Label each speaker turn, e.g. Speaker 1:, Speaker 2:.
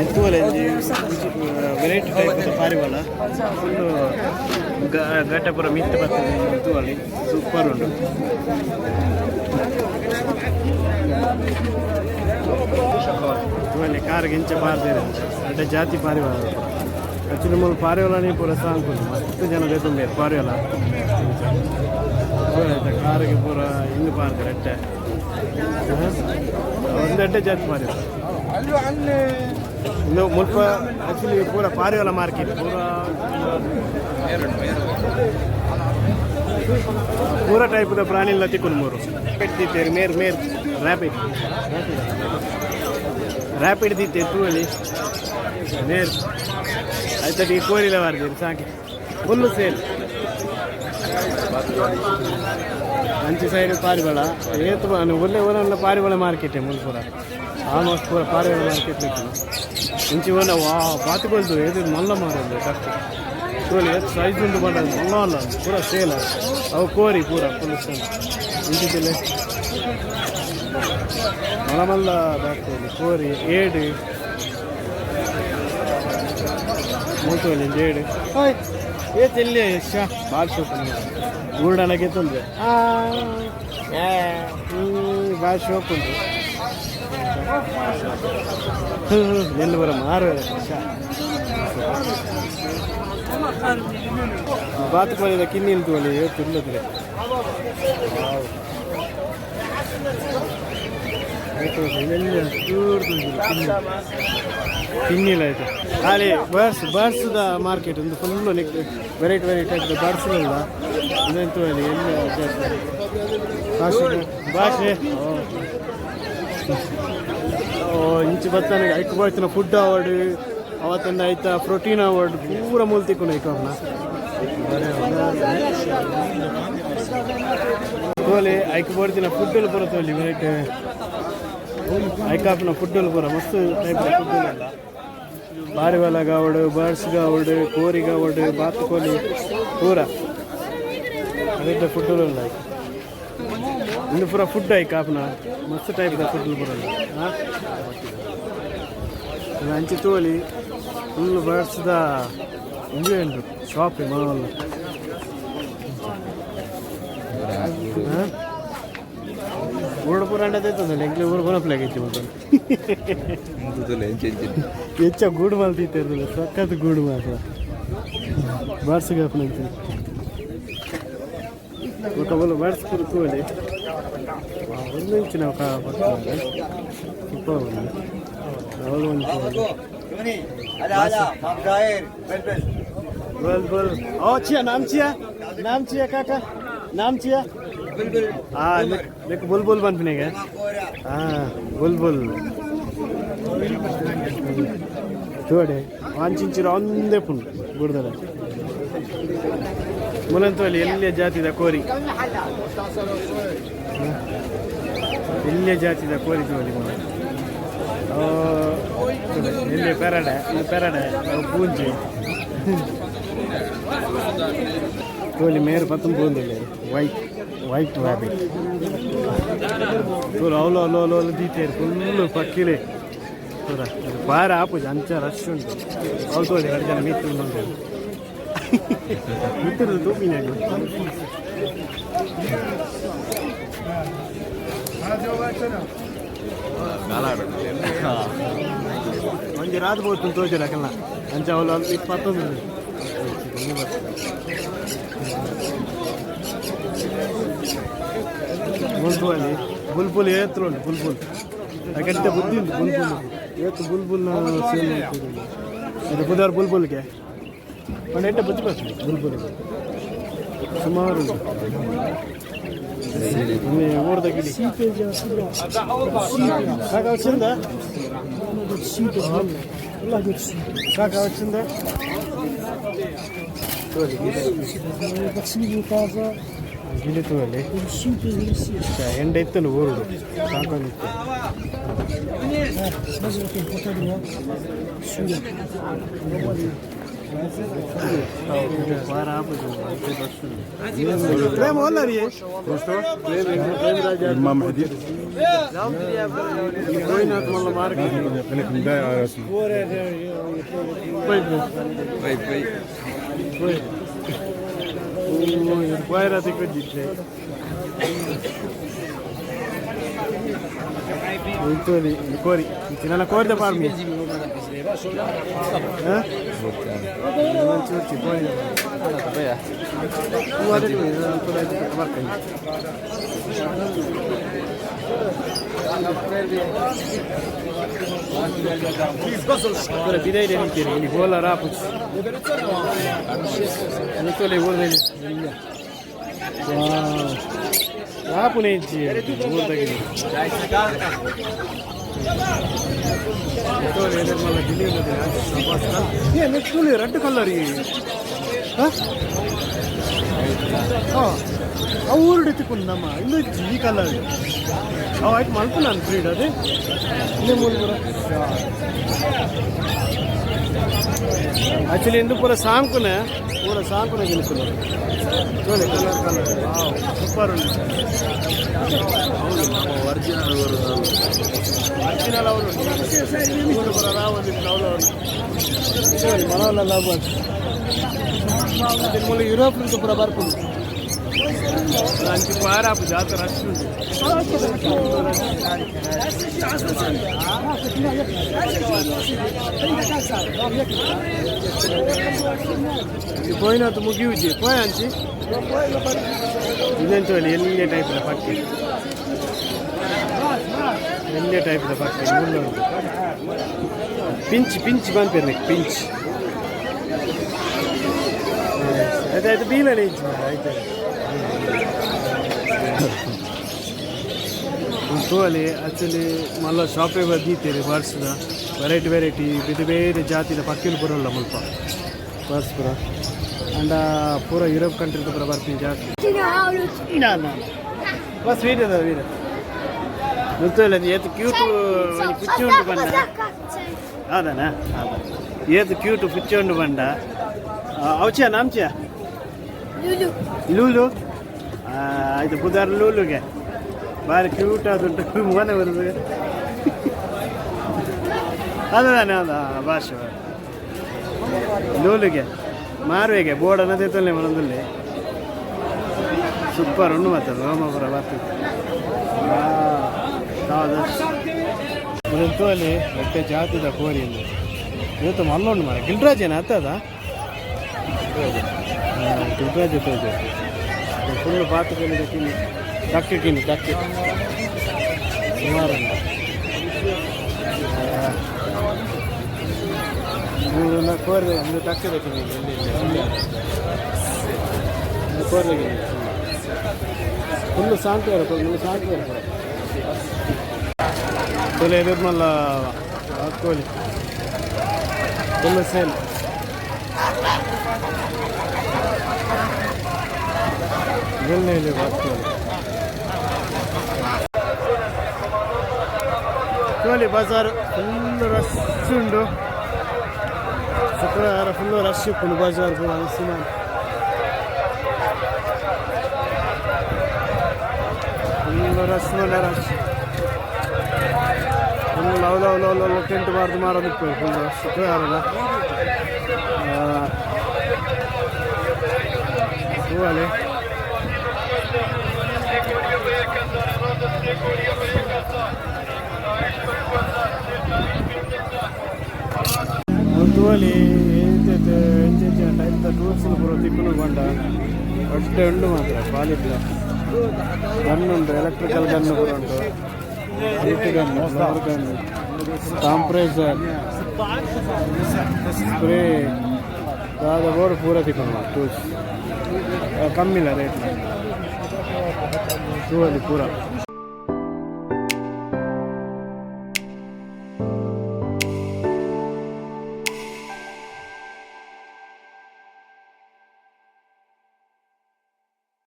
Speaker 1: ಎಂತೂವಲ್ಲ variety type ಪಾರಿವಾಳ full ಘಟಪುರ ಮಿತ್ತು ಬರ್ತದೆ ಎಂತೂವಲ್ಲಿ super ಉಂಟು. ಅಲ್ಲಿ ಕಾರ್ಗೆ ಇಂಚೆ ಪಾರ್ದಿರ ಅಡ್ಡ ಜಾತಿ ಪಾರಿವಾಳ ಆ್ಯಕ್ಚುಲಿ ಮೂಲ ಪಾರಿವಾಳನೇ ಪೂರ ಸಾಂಗ್ಬೋದು ಮಸ್ತ್ ಜನ ಬೇತುಂಬೆ ಪಾರಿವಾಳ ಕಾರ್ಗೆ ಪೂರ ಹಿಂಗೆ ಪಾರ್ತಾರೆ ಅಡ್ಡೆ ಒಂದು ಅಡ್ಡೆ ಜಾತಿ ಪಾರಿವಾಳ ಇನ್ನು ಮುಲ್ಪ ಆ್ಯಕ್ಚುಲಿ ಪೂರ ಪಾರಿವಾಳ ಮಾರ್ಕೆಟ್ ಪೂರ ಟೈಪ್ದ ಪ್ರಾಣಿಲ್ಲ ತಿಕ್ಕೊಂಡು ಮೂರು ತಿಂತೇರಿ ಮೇರ್ ರ್ಯಾಪಿಡ್ ರ್ಯಾಪಿಡ್ ತಿಂತೆ ತೂವಲ್ಲಿ ಮೇರ್ ಆಯ್ತಾ ಈ ಕೋರಿಲ ಮಾರ್ತೀರಿ ಸಾಕಿ ಫುಲ್ಲು ಸೇಲ್ ಅಂಚೆ ಸೈಡ್ ಪಾರಿವಾಳ ಏತು ಒಳ್ಳೆ ಊರಲ್ಲ ಪಾರಿವಾಳ ಮಾರ್ಕೆಟೇ ಮುಲ್ಪುರ ಆಲ್ಮೋಸ್ಟ್ ಪೂರ ಪಾರಿವಾಳ ಮಾರ್ಕೆಟ್ ಇಂಚೆ ಒಳ್ಳೆ ಬಾತುಕೊಳ್ದು ಎದು ಮಲ್ಲ ಮಾರೋದು ಕಟ್ಟು ತೋಲಿ ಎಷ್ಟು ಸೈಜ್ ಉಂಟು ಮಾಡೋದು ಮಲ್ಲ ಅಲ್ಲ ಪೂರ ಸೇಲ್ ಅವು ಕೋರಿ ಪೂರ ಫುಲ್ ಸೇಲ್ ಇಂಚಿದ್ದಿಲ್ಲ ಮಲ್ಲ ಮಲ್ಲ ಬಾಗ್ತದೆ ಕೋರಿ ಏಡು ಮೂತೋಲಿ ಏಡು ಏತಿಲ್ಲಿ ಶಾ ಭಾಳ ಶೋಕ್ ಗೂಡನಗೆ ತೊಂದರೆ ಭಾಳ ಶೋಕ್ ಉಂಟು ಎಲ್ಲಿ ಬರ ಮಾರು ಬಾತು ಮಾಡಿದ ಕಿನ್ನಿ ನಿಂತುವಲ್ಲಿ ತಿನ್ನದ್ರೆ ತಿನ್ನಿಲ್ಲ ಆಯ್ತು ಖಾಲಿ ಬರ್ಸ್ದ ಮಾರ್ಕೆಟ್ ಒಂದು ಫುಲ್ಲು ವೆರೈಟಿ ಟೈಪ್ ಬರ್ಸ್ಲಿಲ್ಲ ಇದಂತೂ ಅಲ್ಲಿ ಎಲ್ಲಿ ಭಾಷೆ ಇಂಚು ಬತ್ತಾನೆ ಐಕ್ ಬರ್ತಿನ ಫುಡ್ ಅವಾರ್ಡ್ ಅವತ್ತೊಂದು ಆಯ್ತಾ ಪ್ರೋಟೀನ್ ಅವಾರ್ಡ್ ಪೂರ ಮೂಲ ತಿಕ್ಕೊಂಡು ಐಕವ್ರನ್ನ ತೋಲಿ ಐಕ್ ಬರ್ತಿನ ಫುಡ್ಡಲ್ಲಿ ಬರೋ ತೋಲಿ ವೆರೈಟಿ ಐಕಾಪ್ನ ಫುಡ್ಡಲ್ಲಿ ಬರೋ ಮಸ್ತ್ ಟೈಪ್ ಫುಡ್ಡಲ್ಲ ಪಾರಿವಾಳ ಗಾವಡು ಬರ್ಡ್ಸ್ ಗಾವಡು ಕೋರಿ ಗಾವಡು ಬಾತುಕೋಲಿ ಪೂರ ಅದೆಲ್ಲ ಫುಡ್ಡಲ್ಲ ಐಕ್ ಇನ್ನು ಪೂರ ಫುಡ್ ಐಕಾಪ್ನ ಮಸ್ತ್ ಟೈಪ್ದ ಫುಡ್ಡಲ್ಲಿ ಬರೋಲ್ಲ ಅಂಚೆ ತೋಲಿ ಫುಲ್ ಬರ್ಡ್ಸ್ದ ಇಂಜೆ ಉಂಟು ಶಾಪ್ ಮಾವಲ್ಲ ಊರು ಪೂರ ಅಂಡದೈತದಲ್ಲ ಎಂಕ್ಲೆ ಊರು ಕೊನಪ್ಲಾಗೈತಿ ಮತ್ತೆ ಹೆಚ್ಚ ಗೂಡು ಮಾಲ್ತಿರ್ತಿಲ್ಲ ಸಖತ್ ಗೂಡು ಮಾತ್ರ ಬರ್ಡ್ಸ್ಗೆ ಹಾಕೊಂಡ್ತಿ ఒక వాళ్ళు వర్డ్స్ కురుకోవాలి ಒಂದು ಇಂಚಿನ ಬರ್ತಾರೆ ಸೂಪರ್ ಅವಳು बोल बोल ओ छिया नाम छिया काका नाम छिया हाँ लेक बुलबुल बन बनेगा हाँ बुलबुल थोड़े वांचिंचिर ಒಂದೇ ಪುನ್ ಗುಡ್ದಲ್ಲ ಮುಲಂತು ಅಲ್ಲಿ ಎಲ್ಲೇ ಜಾತಿದ ಕೋರಿ ಎಲ್ಲೇ ಜಾತಿದ ಕೋರಿ ತೋಲಿ ಮುಲ ಇಲ್ಲಿ ಪೆರಡೆ ಪೂಂಜಿ ತೋಲಿ ಮೇರು ಪತ್ತಂ ಪೂಂದಿಲ್ಲ ವೈಟ್ ರ್ಯಾಬಿಟ್ ತೋಲು ಅವಲು ದೀತೇರು ಫುಲ್ಲು ಪಕ್ಕಿಲೆ ತೋರ ಬಾರ ಆಪುಜಿ ಅಂಚ ರಶ್ ಉಂಟು ಅವ್ರು ತೋಲಿ 2 ಜನ ಮಿತ್ರ ಉಂಟು ಮಿತ್ರದ ತೂಪಿನಾಗ ಒಂಜಿ ರಾತ್ ಬೋತು ತೋಜರಕಲ್ಲ ಅಂಚ ಅವಳು 21 ಬುಲ್ಬುಲಿ ಬುಲ್ಬುಲ್ ಏತ್ರ ಉಂಟು ಬುಲ್ಬುಲ್ ಯಾಕಂತ ಬುದ್ಧಿ ಉಂಟು ಬುಲ್ಬುಲ್ ಏತ್ತು ಬುಲ್ಬುಲ್ನ ಸೇಲ್ ಮಾಡ್ತಿದ್ರು ಅದು ಬುಧವಾರ ಬುಲ್ಬುಲ್ಗೆ ಒಂದು ಎಟ್ಟೆ ಬುದ್ಧಿ ಬರ್ತದೆ ಬುಲ್ಬುಲ್ ಸುಮಾರು ಊರ್ದ ಗಿಡಿ ಕಾಕ వచ్చింದ ಕಾಕ వచ్చింದ ಗಿಳಿ ತೋಲಿ ಎಂಡ ಇತ್ತು ಊರುಡು ಸಾಕೊಂಡಿತ್ತು बाहर आप प्रेम होला रही है दोस्तों प्रेम राजा
Speaker 2: إمام مهدي
Speaker 1: कोई ना तुम लोग मार के
Speaker 2: أنا في البداية على رسمي
Speaker 1: कोई
Speaker 2: طيب
Speaker 1: कोई रहती कोई जीते itu di kori kita kori da farmi cuci poin apa ya ada tuh itu lagi makan bidai dari kiri ini bola rapus ini tuh lebih bola ini wow rapu nih sih bola lagi itu ada malah gini udah ya ini tuh red color ini oh awur ditukunama ini G color oh itu malpunan breed ada ini mulpura actually indu pura saamkuna gini pura chole color wow super undi original avulu mullu pura raavandi navlu chole manala labu adi mullu Europe nunchi pura barpunu anti para apu jata rush undi పోయినా ముగి ఉజ్జి పోయా అంచి ఇదంతా ఎల్లే టైప్ల పట్టి ఎల్లే టైప్ల పట్టి ఊళ్ళో పించి పంపారు నీకు పించి అయితే బీలనే ఇచ్చి అయితే ತೋಲಿ ಆ್ಯಕ್ಚುಲಿ ಮಲ್ಲ ಶಾಪೇ ಬರ್ದೀತೀರಿ ಬರ್ಸ್ದ ವೆರೈಟಿ ಬೇರೆ ಬೇರೆ ಜಾತಿದ ಪಕ್ಕಿಲು ಬರೋಲ್ಲ ಮುಲ್ಪ ಬರ್ಸ್ ಪೂರ ಅಂಡ ಪೂರ ಯುರೋಪ್ ಕಂಟ್ರಿದ ಪೂರ ಬರ್ತೀನಿ ಜಾಸ್ತಿ ಬಸ್ ವೀರ ಗೊತ್ತಿಲ್ಲ ಏತು ಕ್ಯೂಟು ಪುಚ್ಚಿ ಉಂಟು ಬಂಡ ಹೌದನಾ ಏತು ಕ್ಯೂಟು ಪುಚ್ಚಿ ಉಂಟು ಬಂಡ ಅವಚ್ಯಾ ನಾಮ್ಚ್ಯಾ ಲೂಲು ಆಯ್ತು ಬುಧಾರ ಲೂಲುಗೆ ಭಾರಿ ಕ್ಯೂಟ್ ಆದುಂಟು ಮನೆ ಬರುದು ಅದಾನೆ ಅದ ಭಾಷೆ ಲೂಲಿಗೆ ಮಾರುವೆಗೆ ಬೋರ್ಡ್ ಅನ್ನೋದೈತಲ್ಲೇ ಮನದಲ್ಲಿ ಸೂಪರ್ ಉಣ್ಣು ಮಾತ್ರ ರೋಮಪುರ ಬರ್ತೀವಿ ಹೌದು ಅಲ್ಲಿ ಹೊಟ್ಟೆ ಜಾತಿದ ಕೋರಿಯಲ್ಲಿ ಇವತ್ತು ಮಲ್ಲೊಂಡು ಮರ ಗಿಲ್ರಾಜೇನ ಅತ್ತದ ಗಿಲ್ರಾಜ್ ಇದೆ ಫುಲ್ ಬಾತುಕಲ್ಲಿ ತಿನ್ನಿ ಟಕ್ಕೆ ಸುಮಾರು ಕೋರ್ರೆ ಒಂದು ಟಕ್ಕೆ ತಿನ್ನಿ ಕೋರ್ರೆ ಫುಲ್ಲು ಸಾಂತಿವಾರ ತೊಲೆ ಎದುರು ಮಲ್ಲ ಹಾಕೋಲಿ ಫುಲ್ಲು ಸೇಲ್ ಗೆಲ್ನೇಲಿ ಹಾಕೋಲಿ ಕೋಲಿ ಬಜಾರು ಫುಲ್ಲು ರಶ್ ಉಂಡು ಶುಕ್ರವಾರ ಫುಲ್ಲು ರಶ್ ಇಪ್ಪುಂಡು ಬಜಾರ್ ಪೂರ ಸುಮಾರು full rush full love tent ಮಾರೋದು ಫುಲ್ ಶುಕ್ರವಾರದ ಹೂವಲ್ಲಿ ತೋಲಿ ಟೈಪ್ ಟೂಲ್ಸ್ ಪೂರ ತಿಕ್ಕುನು ಬಂಡ ಒಟ್ಟೆ ಉಂಡು ಮಾತ್ರ ಕ್ವಾಲಿಟಿ ಗನ್ ಉಂಟು ಎಲೆಕ್ಟ್ರಿಕಲ್ ಗನ್ ಪೂರ ಉಂಟು heat gun flower gun compressor spray ದಾದ ಬೋರ್ಡ್ ಪೂರ ತಿಕ್ಕುನು ಟೂಲ್ಸ್ ಕಮ್ಮಿಲ್ಲ ರೇಟ್ ತೂವಲ್ಲಿ ಪೂರ